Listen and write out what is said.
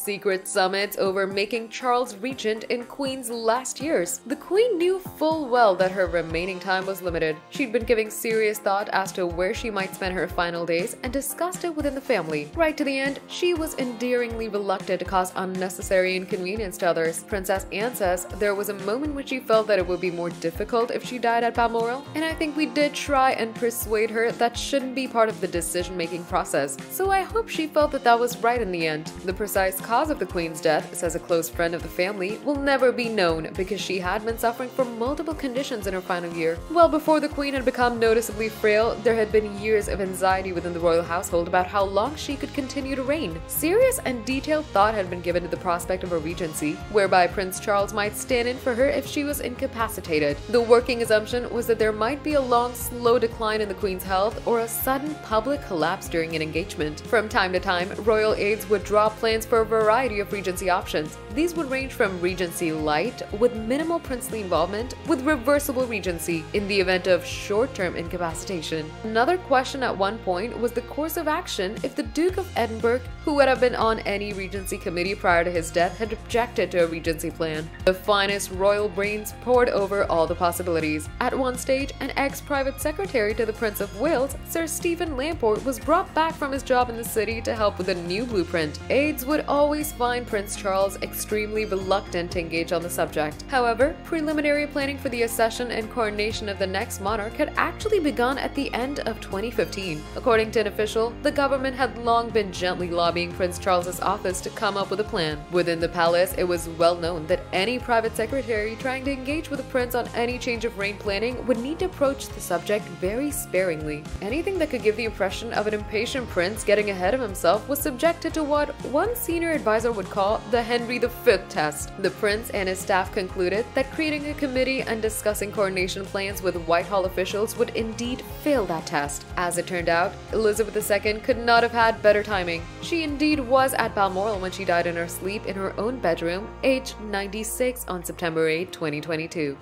secret summits over making Charles regent in Queen's last years. The Queen knew full well that her remaining time was limited. She'd been giving serious thought as to where she might spend her final days and discussed it within the family. Right to the end, she was endearingly reluctant to cause unnecessary inconvenience to others. Princess Anne says there was a moment when she felt that it would be more difficult if she died at Balmoral, and I think we did try and persuade her that shouldn't be part of the decision-making process, so I hope she felt that that was right in the end. The precise cause of the Queen's death, says a close friend of the family, will never be known because she had been suffering from multiple conditions in her final year. Well before the Queen had become noticeably frail, there had been years of anxiety within the royal household about how long she could continue to reign. Serious and detailed thought had been given to the prospect of a regency, whereby Prince Charles might stand in for her if she was incapacitated. The working assumption was that there might be a long, slow decline in the Queen's health or a sudden public collapse during an engagement. From time to time, royal aides would draw plans for a variety of regency options. These would range from Regency Light, with minimal princely involvement, with reversible regency in the event of short-term incapacitation. Another question at one point was the course of action if the Duke of Edinburgh, who would have been on any regency committee prior to his death, had objected to a regency plan. The finest royal brains pored over all the possibilities. At one stage, an ex-private secretary to the Prince of Wales, Sir Stephen Lamport, was brought back from his job in the city to help with a new blueprint. Aides would always find Prince Charles extremely reluctant to engage on the subject. However, preliminary planning for the accession and coronation of the next monarch had actually begun at the end of 2015. According to an official, the government had long been gently lobbying Prince Charles's office to come up with a plan. Within the palace, it was well known that any private secretary trying to engage with the prince on any change of reign planning would need to approach the subject very sparingly. Anything that could give the impression of an impatient prince getting ahead of himself was subjected to what one senior advisor would call the Henry V test. The prince and his staff concluded that creating a committee and discussing coronation plans with Whitehall officials would indeed fail that test. As it turned out, Elizabeth II could not have had better timing. She indeed was at Balmoral when she died in her sleep in her own bedroom, aged 96 on September 8, 2022.